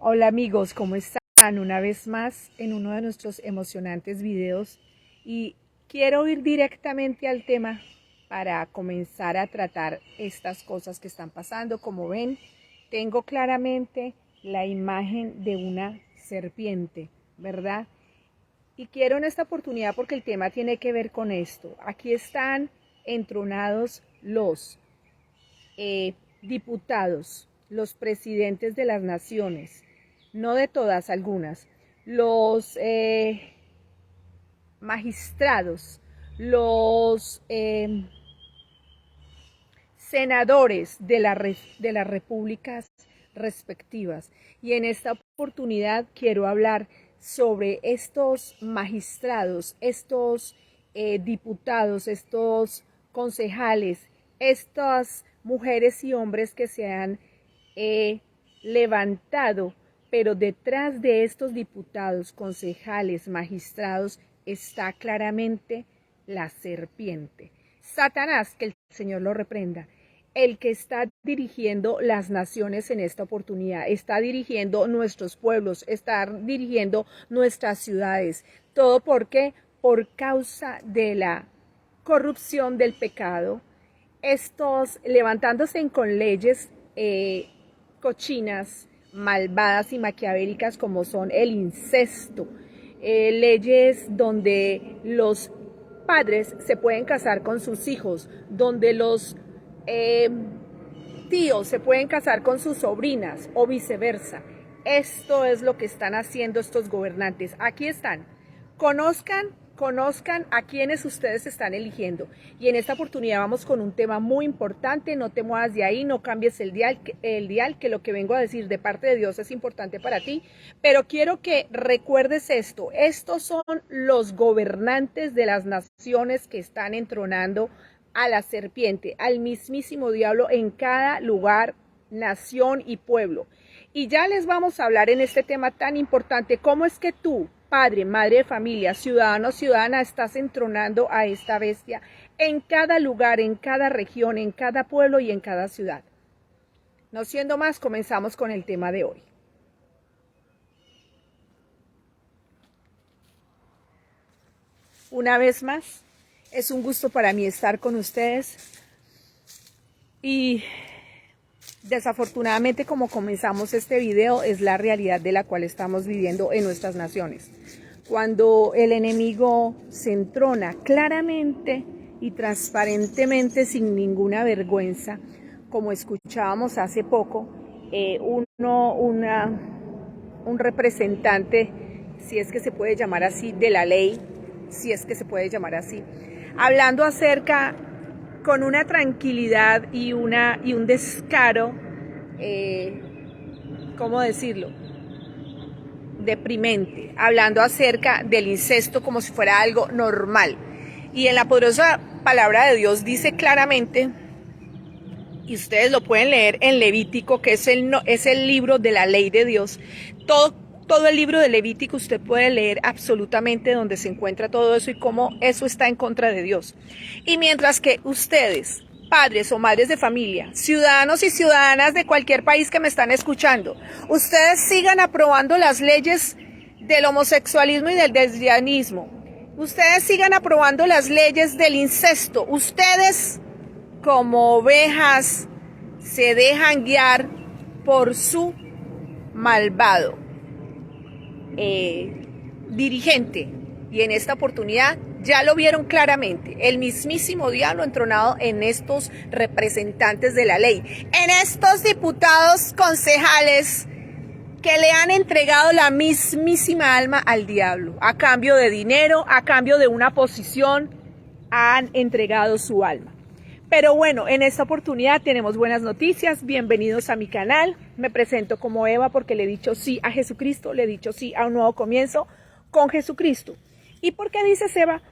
Hola amigos, ¿cómo están? Una vez más en uno de nuestros emocionantes videos y quiero ir directamente al tema para comenzar a tratar estas cosas que están pasando. Como ven, tengo claramente la imagen de una serpiente, ¿verdad? Y quiero en esta oportunidad porque el tema tiene que ver con esto. Aquí están entronados los diputados, los presidentes de las naciones, no de todas, algunas, los magistrados, los senadores de las repúblicas respectivas. Y en esta oportunidad quiero hablar sobre estos magistrados, estos diputados, estos concejales, estas mujeres y hombres que se han levantado, pero detrás de estos diputados, concejales, magistrados, está claramente la serpiente. Satanás, que el Señor lo reprenda, el que está dirigiendo las naciones en esta oportunidad, está dirigiendo nuestros pueblos, está dirigiendo nuestras ciudades. ¿Todo por qué? Por causa de la corrupción del pecado, estos levantándose con leyes cochinas, malvadas y maquiavélicas como son el incesto, leyes donde los padres se pueden casar con sus hijos, donde los tíos se pueden casar con sus sobrinas o viceversa. Esto es lo que están haciendo estos gobernantes. Aquí están. Conozcan a quienes ustedes están eligiendo. Y en esta oportunidad vamos con un tema muy importante. No te muevas de ahí, no cambies el dial, que lo que vengo a decir de parte de Dios es importante para ti. Pero quiero que recuerdes esto. Estos son los gobernantes de las naciones que están entronando a la serpiente, al mismísimo diablo en cada lugar, nación y pueblo. Y ya les vamos a hablar en este tema tan importante, cómo es que tú, padre, madre de familia, ciudadano, ciudadana, estás entronando a esta bestia en cada lugar, en cada región, en cada pueblo y en cada ciudad. No siendo más, comenzamos con el tema de hoy. Una vez más, es un gusto para mí estar con ustedes y desafortunadamente como comenzamos este video es la realidad de la cual estamos viviendo en nuestras naciones. Cuando el enemigo se entrona claramente y transparentemente sin ninguna vergüenza, como escuchábamos hace poco, un representante, si es que se puede llamar así, de la ley, si es que se puede llamar así, hablando acerca con una tranquilidad y un descaro, ¿cómo decirlo?, deprimente, hablando acerca del incesto como si fuera algo normal. Y en la poderosa palabra de Dios dice claramente, y ustedes lo pueden leer en Levítico, que es el libro de la ley de Dios, todo el libro de Levítico usted puede leer absolutamente donde se encuentra todo eso y cómo eso está en contra de Dios. Y mientras que ustedes, padres o madres de familia, ciudadanos y ciudadanas de cualquier país que me están escuchando, ustedes sigan aprobando las leyes del homosexualismo y del lesbianismo, ustedes sigan aprobando las leyes del incesto, ustedes como ovejas se dejan guiar por su malvado dirigente, y en esta oportunidad ya lo vieron claramente, el mismísimo diablo entronado en estos representantes de la ley, en estos diputados concejales que le han entregado la mismísima alma al diablo, a cambio de dinero, a cambio de una posición, han entregado su alma. Pero bueno, en esta oportunidad tenemos buenas noticias. Bienvenidos a mi canal. Me presento como Eva porque le he dicho sí a Jesucristo, le he dicho sí a un nuevo comienzo con Jesucristo. ¿Y por qué dices Eva?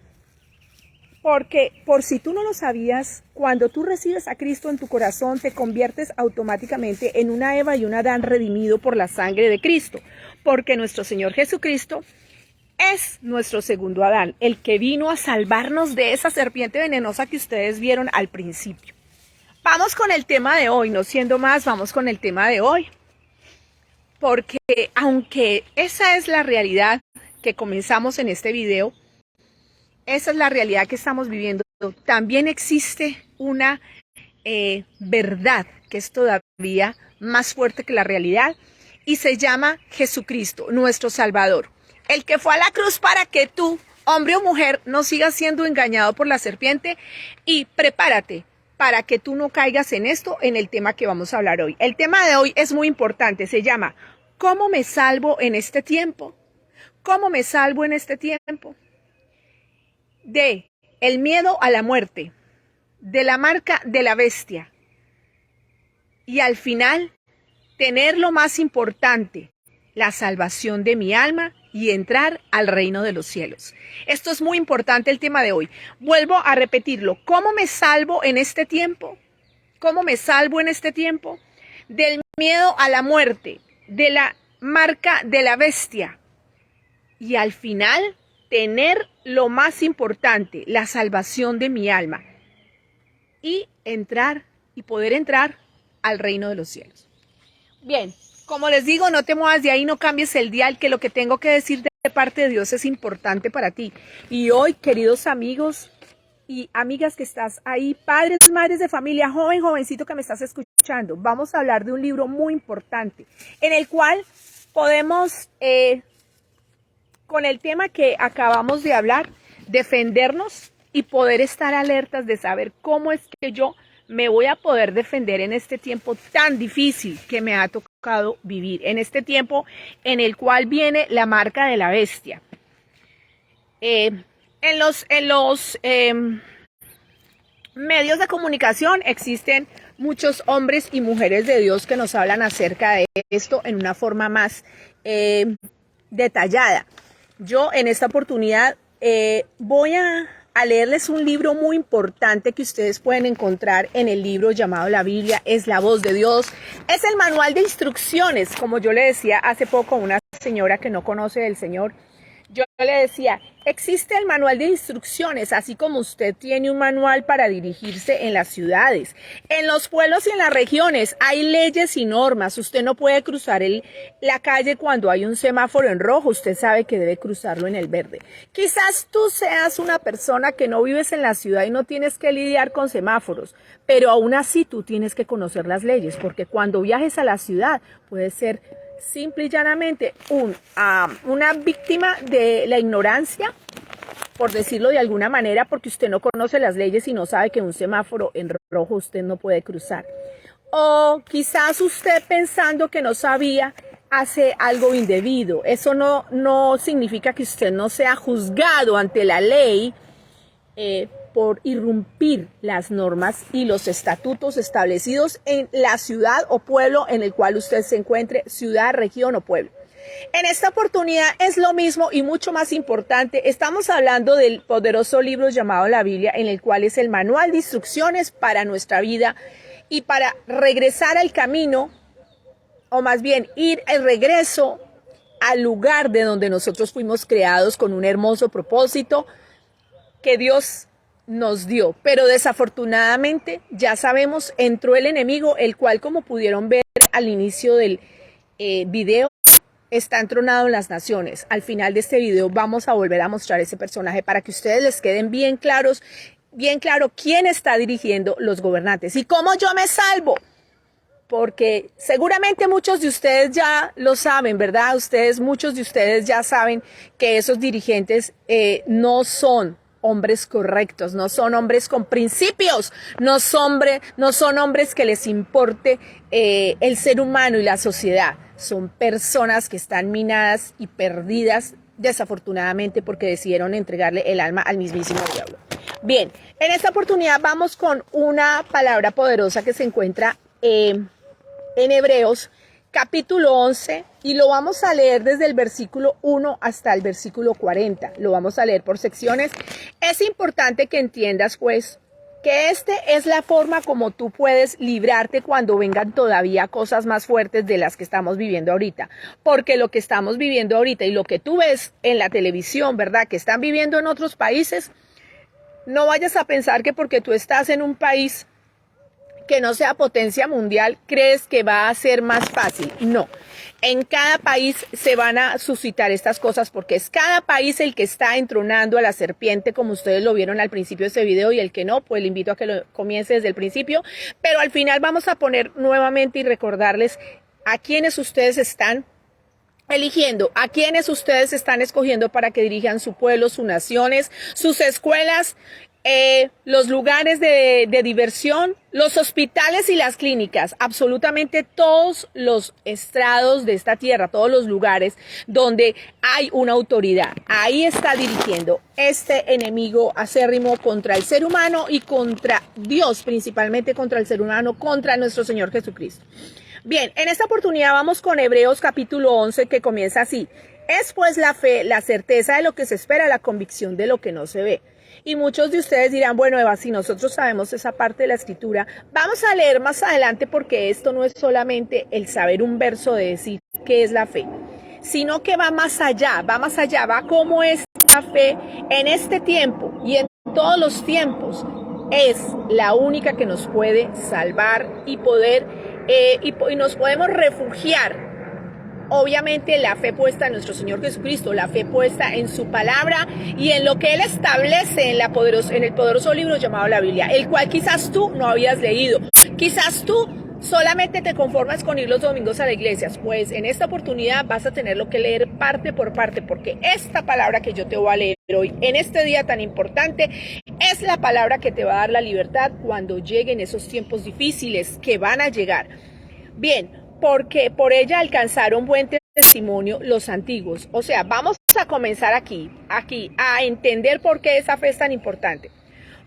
Porque por si tú no lo sabías, cuando tú recibes a Cristo en tu corazón, te conviertes automáticamente en una Eva y un Adán redimido por la sangre de Cristo. Porque nuestro Señor Jesucristo es nuestro segundo Adán, el que vino a salvarnos de esa serpiente venenosa que ustedes vieron al principio. Vamos con el tema de hoy, no siendo más, vamos con el tema de hoy. porque aunque esa es la realidad que comenzamos en este video, esa es la realidad que estamos viviendo, también existe una verdad que es todavía más fuerte que la realidad y se llama Jesucristo, nuestro Salvador, el que fue a la cruz para que tú, hombre o mujer, no sigas siendo engañado por la serpiente. Y prepárate para que tú no caigas en esto, en el tema que vamos a hablar hoy. El tema de hoy es muy importante, se llama ¿cómo me salvo en este tiempo? ¿Cómo me salvo en este tiempo? De el miedo a la muerte, de la marca de la bestia y al final tener lo más importante, la salvación de mi alma y entrar al reino de los cielos. Esto es muy importante el tema de hoy. Vuelvo a repetirlo. ¿Cómo me salvo en este tiempo? ¿Cómo me salvo en este tiempo? Del miedo a la muerte, de la marca de la bestia y al final tener lo más importante, la salvación de mi alma y poder entrar al reino de los cielos. Bien, como les digo, no te muevas de ahí, no cambies el dial, que lo que tengo que decir de parte de Dios es importante para ti. Y hoy, queridos amigos y amigas que estás ahí, padres, madres de familia, joven, jovencito que me estás escuchando, vamos a hablar de un libro muy importante en el cual podemos, con el tema que acabamos de hablar, defendernos y poder estar alertas de saber cómo es que yo me voy a poder defender en este tiempo tan difícil que me ha tocado vivir, en este tiempo en el cual viene la marca de la bestia. En los medios de comunicación existen muchos hombres y mujeres de Dios que nos hablan acerca de esto en una forma más detallada. Yo en esta oportunidad voy a leerles un libro muy importante que ustedes pueden encontrar en el libro llamado La Biblia, es la voz de Dios. Es el manual de instrucciones, como yo le decía hace poco a una señora que no conoce del Señor. Yo le decía, existe el manual de instrucciones, así como usted tiene un manual para dirigirse en las ciudades. En los pueblos y en las regiones hay leyes y normas. Usted no puede cruzar la calle cuando hay un semáforo en rojo. Usted sabe que debe cruzarlo en el verde. Quizás tú seas una persona que no vives en la ciudad y no tienes que lidiar con semáforos, pero aún así tú tienes que conocer las leyes, porque cuando viajes a la ciudad puedes ser simple y llanamente una víctima de la ignorancia, por decirlo de alguna manera, porque usted no conoce las leyes y no sabe que un semáforo en rojo usted no puede cruzar. O quizás usted pensando que no sabía hace algo indebido. Eso no significa que usted no sea juzgado ante la ley por irrumpir las normas y los estatutos establecidos en la ciudad o pueblo en el cual usted se encuentre, ciudad, región o pueblo. En esta oportunidad es lo mismo y mucho más importante. Estamos hablando del poderoso libro llamado la Biblia, en el cual es el manual de instrucciones para nuestra vida y para regresar al camino, o más bien ir al regreso al lugar de donde nosotros fuimos creados con un hermoso propósito que Dios nos dio. Pero desafortunadamente, ya sabemos, entró el enemigo, el cual, como pudieron ver al inicio del video, está entronado en las naciones. Al final de este video vamos a volver a mostrar ese personaje para que ustedes les queden bien claro quién está dirigiendo los gobernantes y cómo yo me salvo. Porque seguramente muchos de ustedes ya lo saben, ¿verdad? Muchos de ustedes ya saben que esos dirigentes no son hombres correctos, no son hombres con principios, no son hombres que les importe el ser humano y la sociedad. Son personas que están minadas y perdidas, desafortunadamente, porque decidieron entregarle el alma al mismísimo diablo. Bien, en esta oportunidad vamos con una palabra poderosa que se encuentra en Hebreos, capítulo 11, y lo vamos a leer desde el versículo 1 hasta el versículo 40. Lo vamos a leer por secciones. Es importante que entiendas, pues, que es la forma como tú puedes librarte cuando vengan todavía cosas más fuertes de las que estamos viviendo ahorita. Porque lo que estamos viviendo ahorita y lo que tú ves en la televisión, ¿verdad?, que están viviendo en otros países, no vayas a pensar que porque tú estás en un país que no sea potencia mundial, crees que va a ser más fácil. No. En cada país se van a suscitar estas cosas porque es cada país el que está entronando a la serpiente, como ustedes lo vieron al principio de este video, y el que no, pues le invito a que lo comience desde el principio. Pero al final vamos a poner nuevamente y recordarles a quienes ustedes están eligiendo, a quienes ustedes están escogiendo para que dirijan su pueblo, sus naciones, sus escuelas, los lugares de diversión, los hospitales y las clínicas, absolutamente todos los estrados de esta tierra, todos los lugares donde hay una autoridad. Ahí está dirigiendo este enemigo acérrimo contra el ser humano y contra Dios, principalmente contra el ser humano, contra nuestro Señor Jesucristo. Bien, en esta oportunidad vamos con Hebreos capítulo 11, que comienza así. Es pues la fe, la certeza de lo que se espera, la convicción de lo que no se ve. Y muchos de ustedes dirán, bueno, Eva, si nosotros sabemos esa parte de la escritura, vamos a leer más adelante, porque esto no es solamente el saber un verso de decir qué es la fe, sino que va más allá, va cómo es la fe en este tiempo y en todos los tiempos. Es la única que nos puede salvar y poder, y nos podemos refugiar. Obviamente la fe puesta en nuestro Señor Jesucristo, la fe puesta en su palabra y en lo que Él establece en el poderoso libro llamado la Biblia, el cual quizás tú no habías leído, quizás tú solamente te conformas con ir los domingos a la iglesia. Pues en esta oportunidad vas a tenerlo que leer parte por parte, porque esta palabra que yo te voy a leer hoy, en este día tan importante, es la palabra que te va a dar la libertad cuando lleguen esos tiempos difíciles que van a llegar. Bien, porque por ella alcanzaron buen testimonio los antiguos. O sea, vamos a comenzar aquí a entender por qué esa fe es tan importante.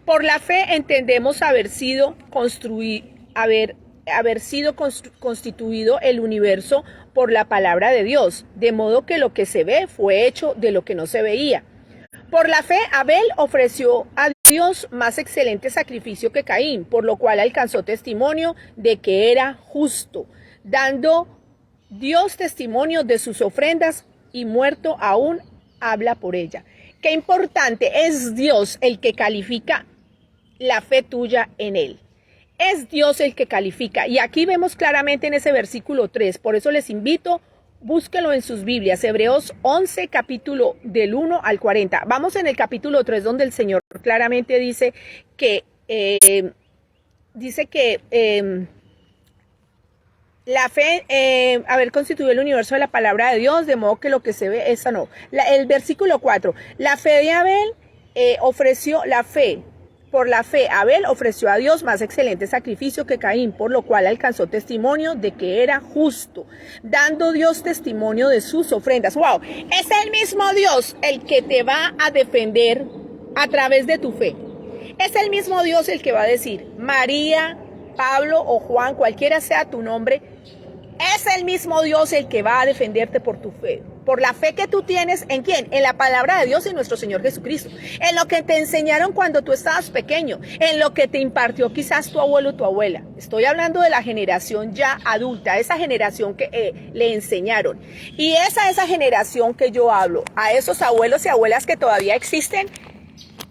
Por la fe entendemos haber sido constituido el universo por la palabra de Dios, de modo que lo que se ve fue hecho de lo que no se veía. Por la fe Abel ofreció a Dios más excelente sacrificio que Caín, por lo cual alcanzó testimonio de que era justo, dando Dios testimonio de sus ofrendas, y muerto aún habla por ella. Qué importante, es Dios el que califica la fe tuya en Él. Es Dios el que califica. Y aquí vemos claramente en ese versículo 3, por eso les invito, búsquelo en sus Biblias, Hebreos 11, capítulo del 1 al 40. Vamos en el capítulo 3, donde el Señor claramente dice que la fe, haber constituido el universo de la palabra de Dios, de modo que lo que se ve, esa no. El versículo 4, la fe de Abel por la fe Abel ofreció a Dios más excelente sacrificio que Caín, por lo cual alcanzó testimonio de que era justo, dando Dios testimonio de sus ofrendas. ¡Wow! Es el mismo Dios el que te va a defender a través de tu fe. Es el mismo Dios el que va a decir, María, Pablo o Juan, cualquiera sea tu nombre, es el mismo Dios el que va a defenderte por tu fe, por la fe que tú tienes. ¿En quién? En la palabra de Dios y nuestro Señor Jesucristo, en lo que te enseñaron cuando tú estabas pequeño, en lo que te impartió quizás tu abuelo o tu abuela. Estoy hablando de la generación ya adulta, esa generación que le enseñaron, y esa generación que yo hablo, a esos abuelos y abuelas que todavía existen,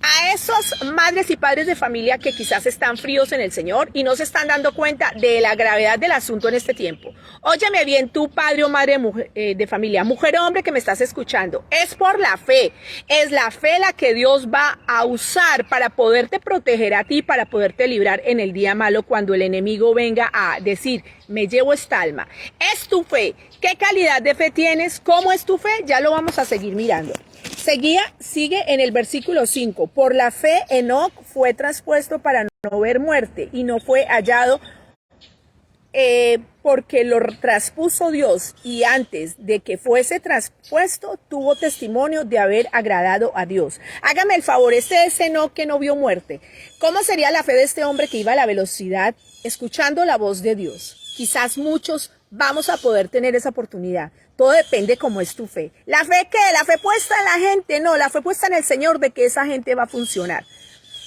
a esos madres y padres de familia que quizás están fríos en el Señor y no se están dando cuenta de la gravedad del asunto en este tiempo. Óyeme bien, tú padre o madre de familia, mujer o hombre que me estás escuchando, es por la fe. Es la fe la que Dios va a usar para poderte proteger a ti, para poderte librar en el día malo, cuando el enemigo venga a decir, me llevo esta alma. Es tu fe. ¿Qué calidad de fe tienes? ¿Cómo es tu fe? Ya lo vamos a seguir mirando. Sigue en el versículo 5. Por la fe Enoc fue traspuesto para no ver muerte, y no fue hallado porque lo traspuso Dios, y antes de que fuese traspuesto tuvo testimonio de haber agradado a Dios. Hágame el favor, este es Enoc que no vio muerte. ¿Cómo sería la fe de este hombre que iba a la velocidad escuchando la voz de Dios? Quizás muchos vamos a poder tener esa oportunidad. Todo depende cómo es tu fe. ¿La fe qué? ¿La fe puesta en la gente? No, la fe puesta en el Señor, de que esa gente va a funcionar.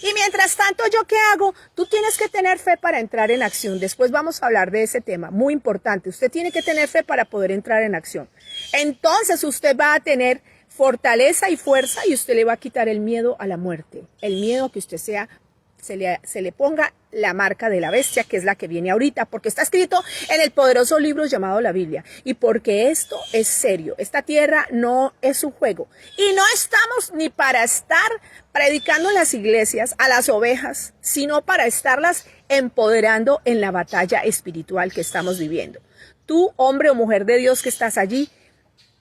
Y mientras tanto, ¿yo qué hago? Tú tienes que tener fe para entrar en acción. Después vamos a hablar de ese tema, muy importante. Usted tiene que tener fe para poder entrar en acción. Entonces usted va a tener fortaleza y fuerza, y usted le va a quitar el miedo a la muerte. El miedo que usted se le ponga la marca de la bestia, que es la que viene ahorita, porque está escrito en el poderoso libro llamado la Biblia, y porque esto es serio. Esta tierra no es un juego, y no estamos ni para estar predicando en las iglesias a las ovejas, sino para estarlas empoderando en la batalla espiritual que estamos viviendo. Tú, hombre o mujer de Dios que estás allí,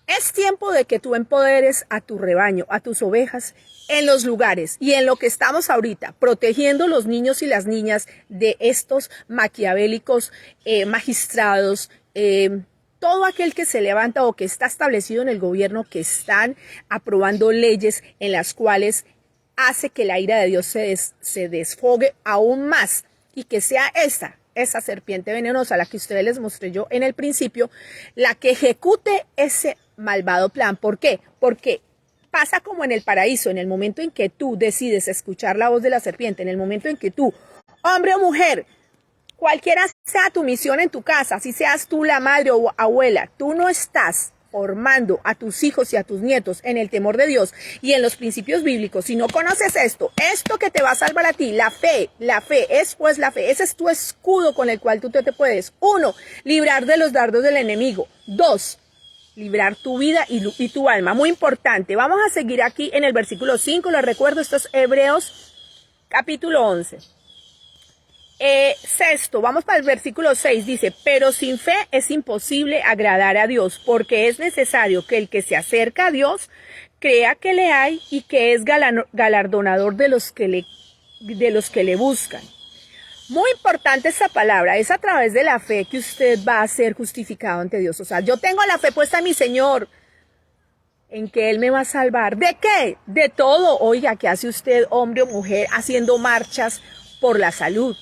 es tiempo de que tú empoderes a tu rebaño, a tus ovejas, en los lugares y en lo que estamos ahorita, protegiendo los niños y las niñas de estos maquiavélicos magistrados, todo aquel que se levanta o que está establecido en el gobierno, que están aprobando leyes en las cuales hace que la ira de Dios se desfogue aún más y que sea esa serpiente venenosa, la que ustedes les mostré yo en el principio, la que ejecute ese malvado plan. ¿Por qué? Porque pasa como en el paraíso, en el momento en que tú decides escuchar la voz de la serpiente, en el momento en que tú, hombre o mujer, cualquiera sea tu misión en tu casa, si seas tú la madre o abuela, tú no estás formando a tus hijos y a tus nietos en el temor de Dios y en los principios bíblicos. Si no conoces esto que te va a salvar a ti, la fe es pues la fe. Ese es tu escudo con el cual tú te puedes, 1, librar de los dardos del enemigo. 2, librar tu vida y tu alma. Muy importante. Vamos a seguir aquí en el versículo 5. Les recuerdo, esto es Hebreos capítulo 11. Sexto, vamos para el versículo 6, dice, pero sin fe es imposible agradar a Dios, porque es necesario que el que se acerca a Dios crea que le hay y que es galardonador de los que le buscan. Muy importante esta palabra, es a través de la fe que usted va a ser justificado ante Dios. O sea, yo tengo la fe puesta en mi Señor, en que Él me va a salvar. ¿De qué? De todo. Oiga, ¿qué hace usted, hombre o mujer, haciendo marchas por la salud?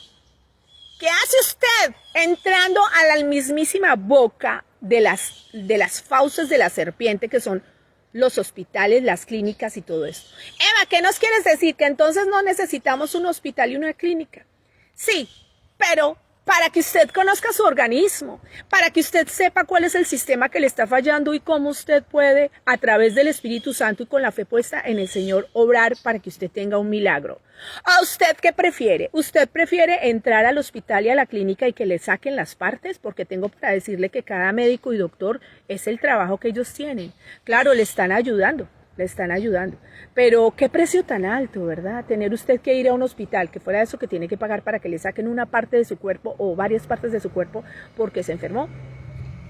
¿Qué hace usted entrando a la mismísima boca de las fauces de la serpiente, que son los hospitales, las clínicas y todo esto? Eva, ¿qué nos quieres decir? Que entonces no necesitamos un hospital y una clínica. Sí, pero para que usted conozca su organismo, para que usted sepa cuál es el sistema que le está fallando y cómo usted puede, a través del Espíritu Santo y con la fe puesta en el Señor, obrar para que usted tenga un milagro. ¿A usted qué prefiere? ¿Usted prefiere entrar al hospital y a la clínica y que le saquen las partes? Porque tengo para decirle que cada médico y doctor es el trabajo que ellos tienen. Claro, le están ayudando. Pero qué precio tan alto, ¿verdad? Tener usted que ir a un hospital, que fuera eso que tiene que pagar para que le saquen una parte de su cuerpo o varias partes de su cuerpo porque se enfermó.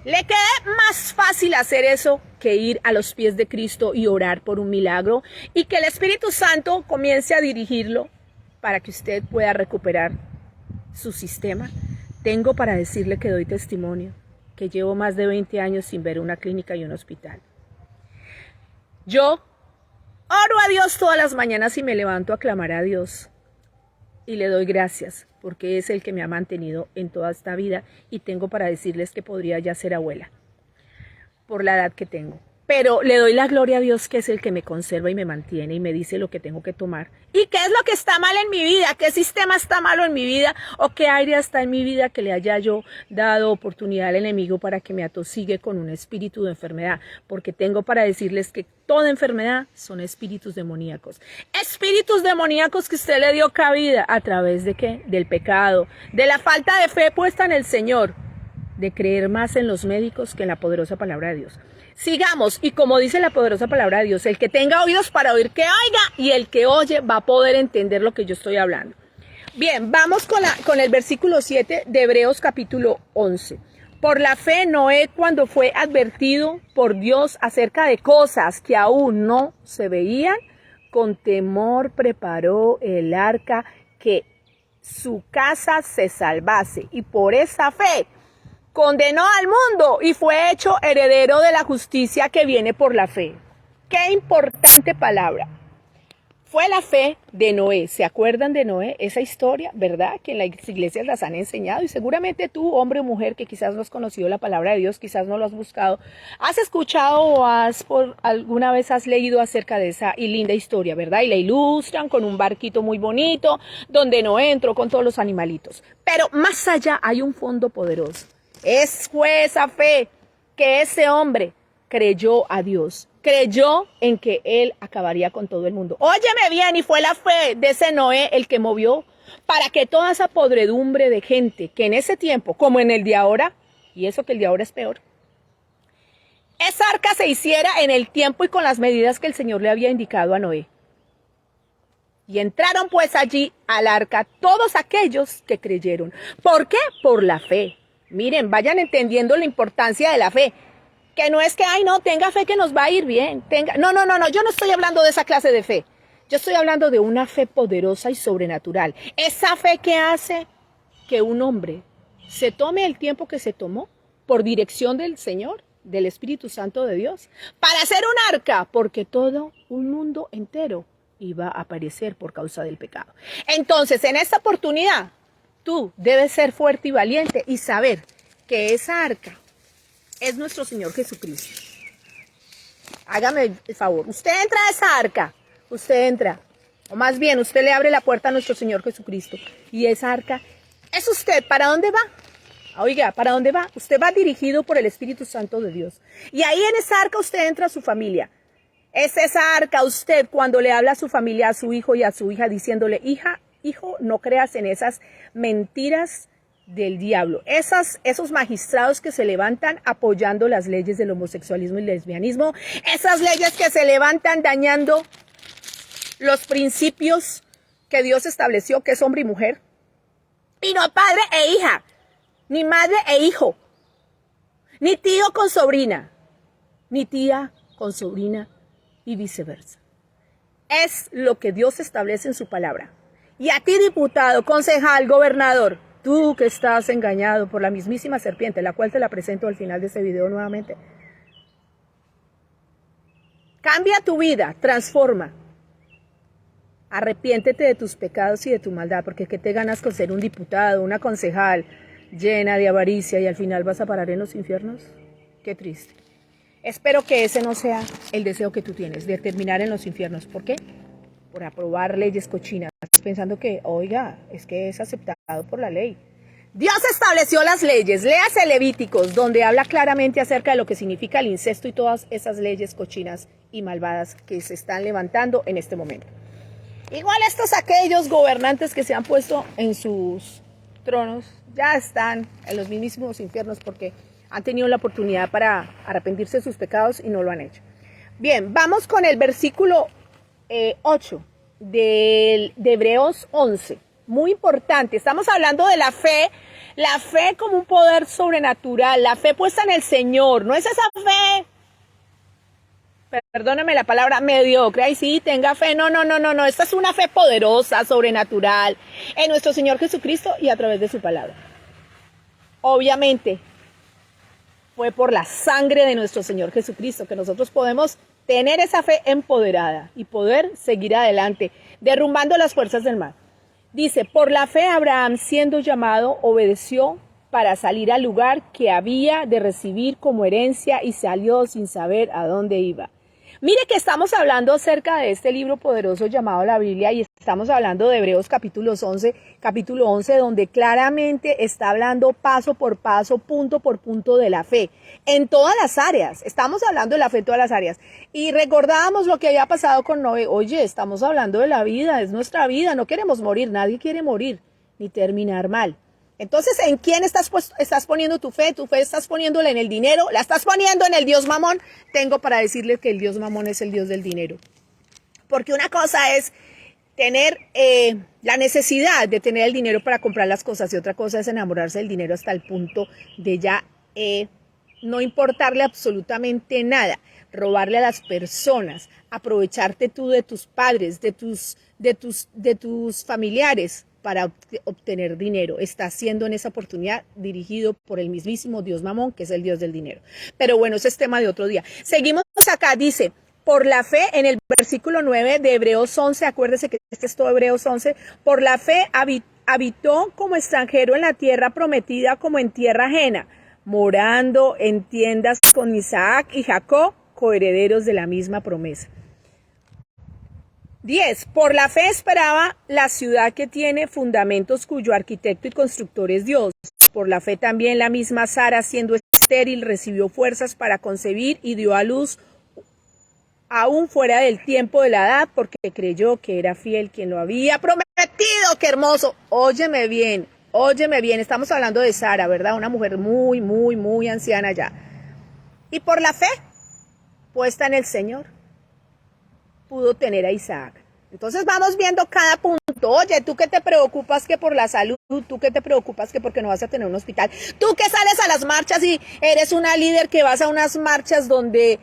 Le queda más fácil hacer eso que ir a los pies de Cristo y orar por un milagro y que el Espíritu Santo comience a dirigirlo para que usted pueda recuperar su sistema. Tengo para decirle que doy testimonio, que llevo más de 20 años sin ver una clínica y un hospital. Yo oro a Dios todas las mañanas y me levanto a clamar a Dios y le doy gracias porque es el que me ha mantenido en toda esta vida y tengo para decirles que podría ya ser abuela por la edad que tengo. Pero le doy la gloria a Dios, que es el que me conserva y me mantiene y me dice lo que tengo que tomar. ¿Y qué es lo que está mal en mi vida? ¿Qué sistema está malo en mi vida? ¿O qué área está en mi vida que le haya yo dado oportunidad al enemigo para que me atosigue con un espíritu de enfermedad? Porque tengo para decirles que toda enfermedad son espíritus demoníacos. Espíritus demoníacos que usted le dio cabida a través de ¿qué? Del pecado, de la falta de fe puesta en el Señor, de creer más en los médicos que en la poderosa palabra de Dios. Sigamos, y como dice la poderosa palabra de Dios, el que tenga oídos para oír, que oiga, y el que oye va a poder entender lo que yo estoy hablando. Bien, vamos con el versículo 7 de Hebreos capítulo 11. Por la fe, Noé, cuando fue advertido por Dios acerca de cosas que aún no se veían, con temor preparó el arca que su casa se salvase, y por esa fe condenó al mundo y fue hecho heredero de la justicia que viene por la fe. Qué importante palabra. Fue la fe de Noé. ¿Se acuerdan de Noé? Esa historia, ¿verdad? Que en las iglesias las han enseñado y seguramente tú, hombre o mujer, que quizás no has conocido la palabra de Dios, quizás no lo has buscado, has escuchado o alguna vez has leído acerca de esa linda historia, ¿verdad? Y la ilustran con un barquito muy bonito donde Noé entró con todos los animalitos. Pero más allá hay un fondo poderoso. Fue esa fe que ese hombre creyó a Dios. Creyó en que él acabaría con todo el mundo. Óyeme bien, y fue la fe de ese Noé el que movió para que toda esa podredumbre de gente que en ese tiempo, como en el de ahora, y eso que el de ahora es peor, esa arca se hiciera en el tiempo y con las medidas que el Señor le había indicado a Noé. Y entraron pues allí al arca todos aquellos que creyeron. ¿Por qué? Por la fe. Miren, vayan entendiendo la importancia de la fe. Que no es que, ay, no, tenga fe que nos va a ir bien. No, yo no estoy hablando de esa clase de fe. Yo estoy hablando de una fe poderosa y sobrenatural. Esa fe que hace que un hombre se tome el tiempo que se tomó por dirección del Señor, del Espíritu Santo de Dios, para hacer un arca, porque todo un mundo entero iba a perecer por causa del pecado. Entonces, en esta oportunidad, tú debes ser fuerte y valiente y saber que esa arca es nuestro Señor Jesucristo. Hágame el favor, usted entra a esa arca, usted entra, o más bien, usted le abre la puerta a nuestro Señor Jesucristo, y esa arca es usted. ¿Para dónde va? Oiga, ¿para dónde va? Usted va dirigido por el Espíritu Santo de Dios. Y ahí en esa arca usted entra a su familia. Es esa arca usted cuando le habla a su familia, a su hijo y a su hija, diciéndole, hija, hijo, no creas en esas mentiras del diablo. Esos magistrados que se levantan apoyando las leyes del homosexualismo y lesbianismo. Esas leyes que se levantan dañando los principios que Dios estableció, que es hombre y mujer. Y no padre e hija, ni madre e hijo, ni tío con sobrina, ni tía con sobrina y viceversa. Es lo que Dios establece en su palabra. Y a ti, diputado, concejal, gobernador, tú que estás engañado por la mismísima serpiente, la cual te la presento al final de este video nuevamente. Cambia tu vida, transforma. Arrepiéntete de tus pecados y de tu maldad, porque ¿qué te ganas con ser un diputado, una concejal llena de avaricia y al final vas a parar en los infiernos? Qué triste. Espero que ese no sea el deseo que tú tienes, de terminar en los infiernos. ¿Por qué? Por aprobar leyes cochinas, pensando que, oiga, es que es aceptado por la ley. Dios estableció las leyes. Léase Levíticos, donde habla claramente acerca de lo que significa el incesto y todas esas leyes cochinas y malvadas que se están levantando en este momento. Igual aquellos gobernantes que se han puesto en sus tronos, ya están en los mismísimos infiernos porque han tenido la oportunidad para arrepentirse de sus pecados y no lo han hecho. Bien, vamos con el versículo 8 de Hebreos 11. Muy importante, estamos hablando de la fe como un poder sobrenatural, la fe puesta en el Señor, no es esa fe, perdóname la palabra, mediocre, ay sí, tenga fe, no, esta es una fe poderosa, sobrenatural, en nuestro Señor Jesucristo y a través de su palabra. Obviamente, fue por la sangre de nuestro Señor Jesucristo que nosotros podemos tener esa fe empoderada y poder seguir adelante, derrumbando las fuerzas del mal. Dice, por la fe Abraham, siendo llamado, obedeció para salir al lugar que había de recibir como herencia y salió sin saber a dónde iba. Mire que estamos hablando acerca de este libro poderoso llamado la Biblia y estamos hablando de Hebreos capítulo 11, donde claramente está hablando paso por paso, punto por punto de la fe, en todas las áreas. Estamos hablando de la fe en todas las áreas. Y recordábamos lo que había pasado con Noé. Oye, estamos hablando de la vida, es nuestra vida, no queremos morir, nadie quiere morir, ni terminar mal. Entonces, ¿en quién estás poniendo tu fe? ¿Tu fe estás poniéndola en el dinero? ¿La estás poniendo en el Dios Mamón? Tengo para decirles que el Dios Mamón es el Dios del dinero. Porque una cosa es tener la necesidad de tener el dinero para comprar las cosas y otra cosa es enamorarse del dinero hasta el punto de ya no importarle absolutamente nada, robarle a las personas, aprovecharte tú de tus padres, de tus familiares, para obtener dinero. Está siendo en esa oportunidad dirigido por el mismísimo Dios Mamón, que es el Dios del dinero. Pero bueno, ese es tema de otro día. Seguimos acá, dice, por la fe, en el versículo 9 de Hebreos 11, acuérdese que este es todo Hebreos 11, por la fe habitó como extranjero en la tierra prometida como en tierra ajena, morando en tiendas con Isaac y Jacob, coherederos de la misma promesa. 10. Por la fe esperaba la ciudad que tiene fundamentos cuyo arquitecto y constructor es Dios. Por la fe también la misma Sara, siendo estéril, recibió fuerzas para concebir y dio a luz aún fuera del tiempo de la edad, porque creyó que era fiel quien lo había prometido. qué hermoso. Óyeme bien, estamos hablando de Sara, ¿verdad? Una mujer muy, muy, muy anciana ya. Y por la fe puesta en el Señor, pudo tener a Isaac. Entonces vamos viendo cada punto. Oye, tú que te preocupas que por la salud, tú que te preocupas que porque no vas a tener un hospital, tú que sales a las marchas y eres una líder que vas a unas marchas donde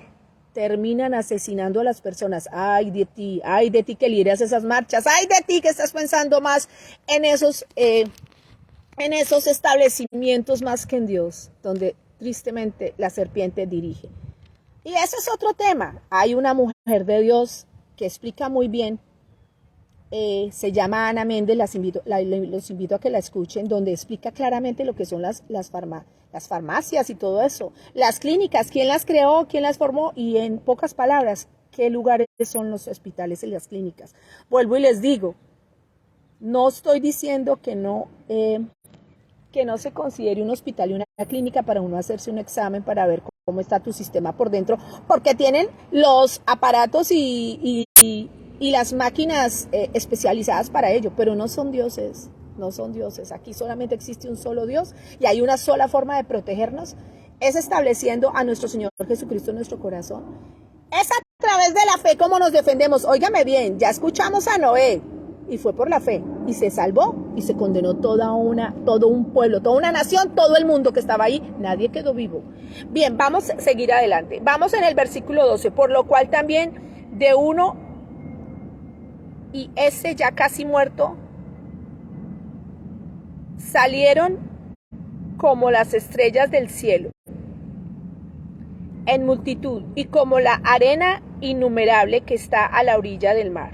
terminan asesinando a las personas. Ay de ti que lideras esas marchas, ay de ti que estás pensando más en esos establecimientos más que en Dios, donde tristemente la serpiente dirige. Y ese es otro tema. Hay una mujer de Dios que explica muy bien, se llama Ana Méndez, los invito a que la escuchen, donde explica claramente lo que son las farmacias y todo eso, las clínicas, quién las creó, quién las formó y en pocas palabras, qué lugares son los hospitales y las clínicas. Vuelvo y les digo, no estoy diciendo que no se considere un hospital y una clínica para uno hacerse un examen para ver cómo está tu sistema por dentro, porque tienen los aparatos y las máquinas especializadas para ello, pero no son dioses, no son dioses. Aquí solamente existe un solo Dios y hay una sola forma de protegernos, es estableciendo a nuestro Señor Jesucristo en nuestro corazón. Es a través de la fe como nos defendemos. Óigame bien, ya escuchamos a Noé y fue por la fe y se salvó y se condenó todo un pueblo, toda una nación, todo el mundo que estaba ahí, nadie quedó vivo. Bien, vamos a seguir adelante. Vamos en el versículo 12, por lo cual también de uno y ese ya casi muerto salieron como las estrellas del cielo en multitud y como la arena innumerable que está a la orilla del mar.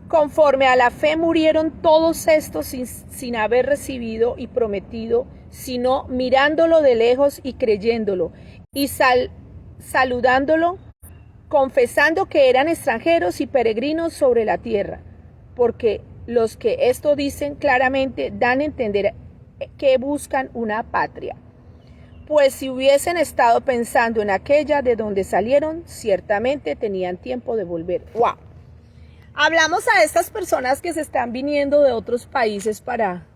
Conforme a la fe murieron todos estos sin haber recibido y prometido, sino mirándolo de lejos y creyéndolo y saludándolo, confesando que eran extranjeros y peregrinos sobre la tierra, porque los que esto dicen claramente dan a entender que buscan una patria. Pues si hubiesen estado pensando en aquella de donde salieron, ciertamente tenían tiempo de volver. ¡Wow! Hablamos a estas personas que se están viniendo de otros países para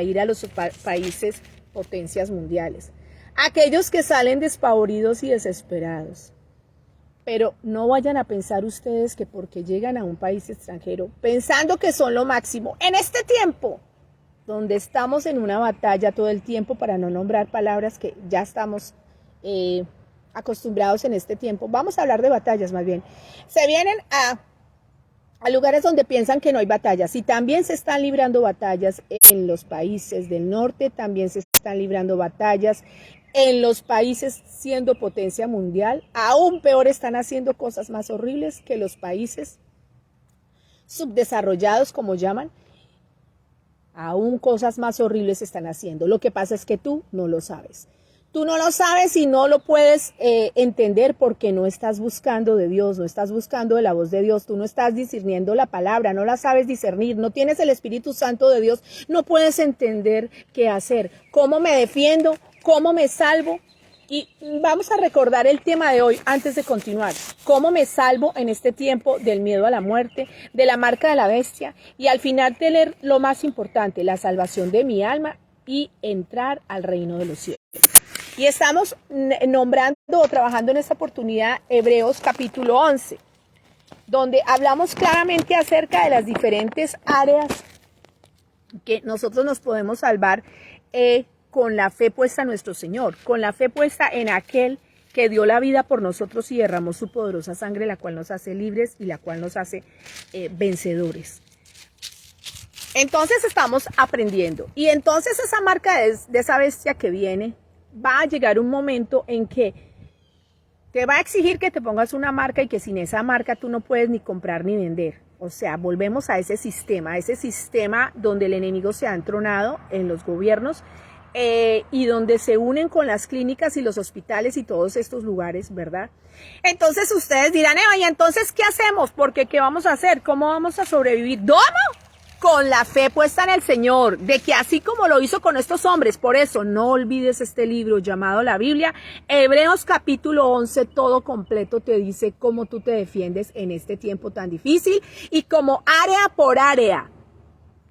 ir a los países potencias mundiales. Aquellos que salen despavoridos y desesperados. Pero no vayan a pensar ustedes que porque llegan a un país extranjero, pensando que son lo máximo, en este tiempo, donde estamos en una batalla todo el tiempo, para no nombrar palabras que ya estamos acostumbrados en este tiempo, vamos a hablar de batallas más bien, se vienen a lugares donde piensan que no hay batallas, y también se están librando batallas en los países del norte, también se están librando batallas en los países siendo potencia mundial, aún peor están haciendo cosas más horribles que los países subdesarrollados, como llaman, aún cosas más horribles están haciendo. Lo que pasa es que tú no lo sabes. Tú no lo sabes y no lo puedes entender porque no estás buscando de Dios, no estás buscando de la voz de Dios, tú no estás discerniendo la palabra, no la sabes discernir, no tienes el Espíritu Santo de Dios, no puedes entender qué hacer, cómo me defiendo, cómo me salvo. Y vamos a recordar el tema de hoy antes de continuar. ¿Cómo me salvo en este tiempo del miedo a la muerte, de la marca de la bestia? Y al final tener lo más importante, la salvación de mi alma y entrar al reino de los cielos. Y estamos nombrando o trabajando en esta oportunidad Hebreos capítulo 11, donde hablamos claramente acerca de las diferentes áreas que nosotros nos podemos salvar con la fe puesta en nuestro Señor, con la fe puesta en aquel que dio la vida por nosotros y derramó su poderosa sangre, la cual nos hace libres y la cual nos hace vencedores. Entonces estamos aprendiendo. Y entonces esa marca de esa bestia que viene, va a llegar un momento en que te va a exigir que te pongas una marca y que sin esa marca tú no puedes ni comprar ni vender. O sea, volvemos a ese sistema donde el enemigo se ha entronado en los gobiernos y donde se unen con las clínicas y los hospitales y todos estos lugares, ¿verdad? Entonces ustedes dirán, Eva, ¿y entonces qué hacemos? Porque ¿qué vamos a hacer? ¿Cómo vamos a sobrevivir? ¿Cómo? con la fe puesta en el Señor, de que así como lo hizo con estos hombres, por eso no olvides este libro llamado la Biblia. Hebreos capítulo 11, todo completo te dice cómo tú te defiendes en este tiempo tan difícil y como área por área,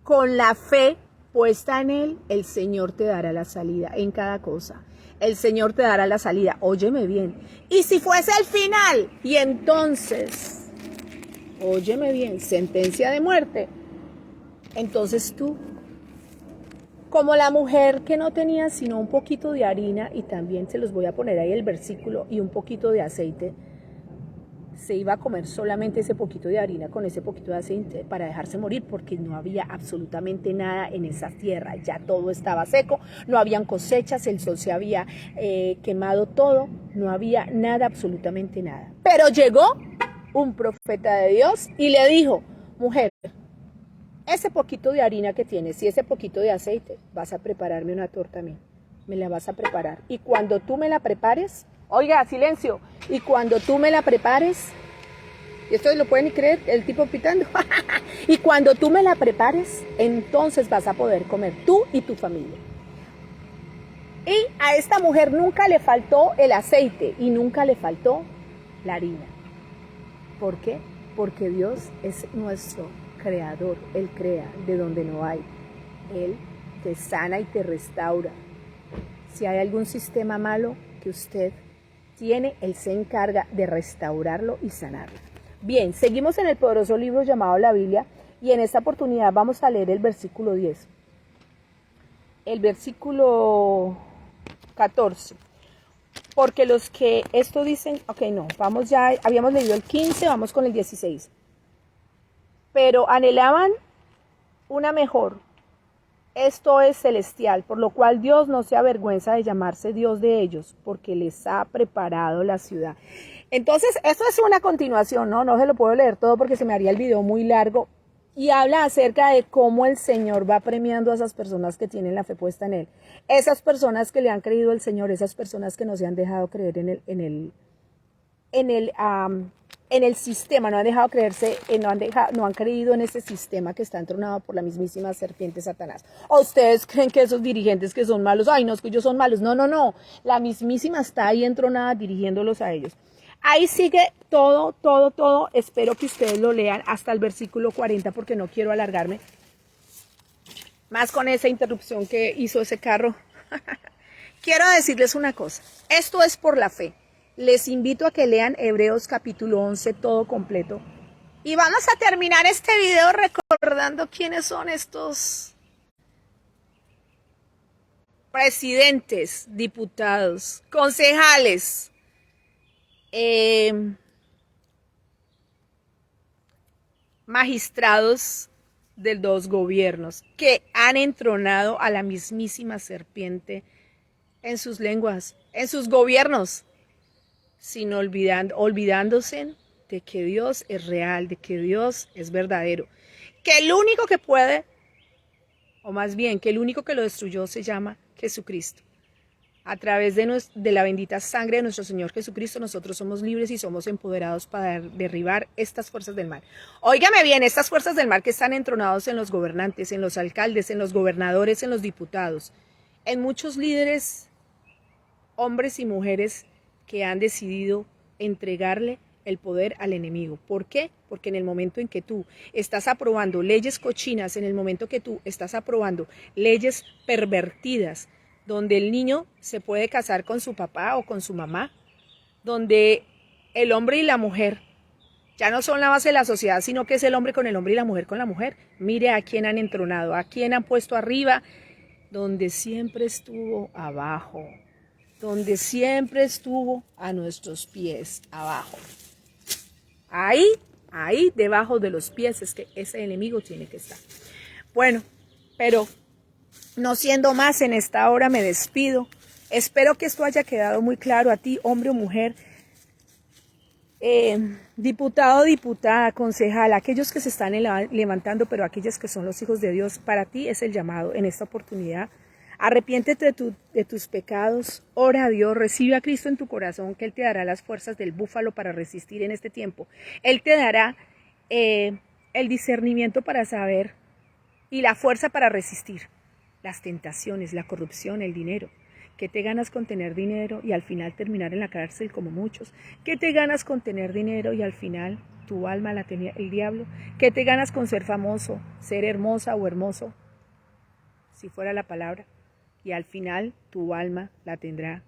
con la fe puesta en Él, el Señor te dará la salida en cada cosa. El Señor te dará la salida, óyeme bien. Y si fuese el final, y entonces, óyeme bien, sentencia de muerte, entonces tú, como la mujer que no tenía sino un poquito de harina, y también se los voy a poner ahí el versículo, y un poquito de aceite, se iba a comer solamente ese poquito de harina con ese poquito de aceite para dejarse morir, porque no había absolutamente nada en esa tierra, ya todo estaba seco, no habían cosechas, el sol se había quemado todo, no había nada, absolutamente nada. Pero llegó un profeta de Dios y le dijo, mujer, ese poquito de harina que tienes y ese poquito de aceite, vas a prepararme una torta a mí, me la vas a preparar, y cuando tú me la prepares, oiga, silencio, y cuando tú me la prepares, y esto lo pueden ni creer, el tipo pitando, y cuando tú me la prepares, entonces vas a poder comer tú y tu familia. Y a esta mujer nunca le faltó el aceite y nunca le faltó la harina. ¿Por qué? Porque Dios es nuestro creador, Él crea de donde no hay, Él te sana y te restaura. Si hay algún sistema malo que usted tiene, Él se encarga de restaurarlo y sanarlo. Bien, seguimos en el poderoso libro llamado la Biblia y en esta oportunidad vamos a leer el versículo 10. El versículo 14. Porque los que esto dicen, ok, no, vamos ya, habíamos leído el 15, vamos con el 16. Pero anhelaban una mejor, esto es celestial, por lo cual Dios no se avergüenza de llamarse Dios de ellos, porque les ha preparado la ciudad. Entonces, esto es una continuación, no se lo puedo leer todo porque se me haría el video muy largo, y habla acerca de cómo el Señor va premiando a esas personas que tienen la fe puesta en Él, esas personas que le han creído al Señor, esas personas que no se han dejado creer en el sistema, no han dejado creerse, no han creído en ese sistema que está entronado por la mismísima serpiente Satanás. ¿O ustedes creen que esos dirigentes que son malos, ay no, es que ellos son malos? No, la mismísima está ahí entronada dirigiéndolos a ellos. Ahí sigue todo, espero que ustedes lo lean hasta el versículo 40 porque no quiero alargarme más con esa interrupción que hizo ese carro. Quiero decirles una cosa, esto es por la fe. Les invito a que lean Hebreos capítulo 11 todo completo. Y vamos a terminar este video recordando quiénes son estos presidentes, diputados, concejales, magistrados de los gobiernos que han entronado a la mismísima serpiente en sus lenguas, en sus gobiernos, sin olvidándose de que Dios es real, de que Dios es verdadero, que el único que puede, o más bien que el único que lo destruyó se llama Jesucristo. A través de la bendita sangre de nuestro Señor Jesucristo, nosotros somos libres y somos empoderados para derribar estas fuerzas del mal. Óigame bien, estas fuerzas del mal que están entronados en los gobernantes, en los alcaldes, en los gobernadores, en los diputados, en muchos líderes, hombres y mujeres que han decidido entregarle el poder al enemigo. ¿Por qué? Porque en el momento en que tú estás aprobando leyes cochinas, en el momento que tú estás aprobando leyes pervertidas, donde el niño se puede casar con su papá o con su mamá, donde el hombre y la mujer ya no son la base de la sociedad, sino que es el hombre con el hombre y la mujer con la mujer. Mire a quién han entronado, a quién han puesto arriba, donde siempre estuvo abajo, donde siempre estuvo a nuestros pies abajo. Ahí, debajo de los pies es que ese enemigo tiene que estar. Bueno, pero no siendo más, en esta hora me despido. Espero que esto haya quedado muy claro a ti, hombre o mujer, diputado, diputada, concejal, aquellos que se están levantando, pero aquellos que son los hijos de Dios. Para ti es el llamado en esta oportunidad. Arrepiéntete de tus pecados, ora a Dios, recibe a Cristo en tu corazón, que Él te dará las fuerzas del búfalo para resistir en este tiempo. Él te dará el discernimiento para saber y la fuerza para resistir las tentaciones, la corrupción, el dinero. ¿Qué te ganas con tener dinero y al final terminar en la cárcel como muchos? ¿Qué te ganas con tener dinero y al final tu alma la tenía el diablo? ¿Qué te ganas con ser famoso, ser hermosa o hermoso? Si fuera la palabra. Y al final tu alma la tendrá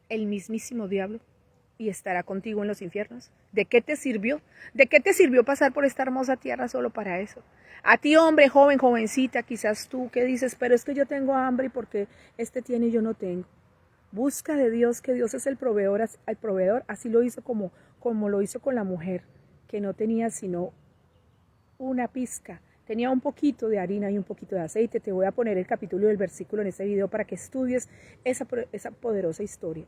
el mismísimo diablo y estará contigo en los infiernos. ¿De qué te sirvió? ¿De qué te sirvió pasar por esta hermosa tierra solo para eso? A ti, hombre, joven, jovencita, quizás tú que dices, pero es que yo tengo hambre y porque este tiene y yo no tengo. Busca de Dios, que Dios es el proveedor, así lo hizo como lo hizo con la mujer, que no tenía sino una pizca. Tenía un poquito de harina y un poquito de aceite. Te voy a poner el capítulo del versículo en este video para que estudies esa poderosa historia.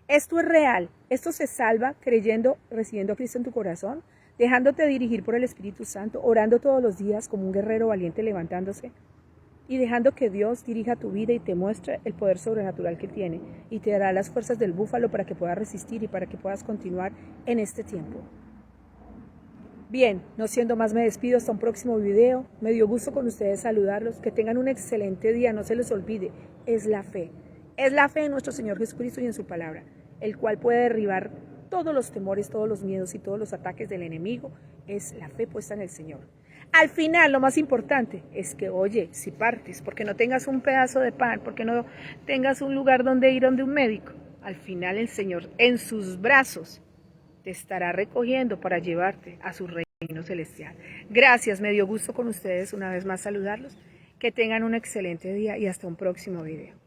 Esto es real. Esto se salva creyendo, recibiendo a Cristo en tu corazón, dejándote dirigir por el Espíritu Santo, orando todos los días como un guerrero valiente levantándose y dejando que Dios dirija tu vida y te muestre el poder sobrenatural que tiene y te dará las fuerzas del búfalo para que puedas resistir y para que puedas continuar en este tiempo. Bien, no siendo más, me despido hasta un próximo video. Me dio gusto con ustedes saludarlos. Que tengan un excelente día, no se les olvide, es la fe. Es la fe en nuestro Señor Jesucristo y en su palabra, el cual puede derribar todos los temores, todos los miedos y todos los ataques del enemigo. Es la fe puesta en el Señor. Al final, lo más importante es que, oye, si partes, porque no tengas un pedazo de pan, porque no tengas un lugar donde ir donde un médico, al final el Señor en sus brazos te estará recogiendo para llevarte a su reino celestial. Gracias, me dio gusto con ustedes una vez más saludarlos. Que tengan un excelente día y hasta un próximo video.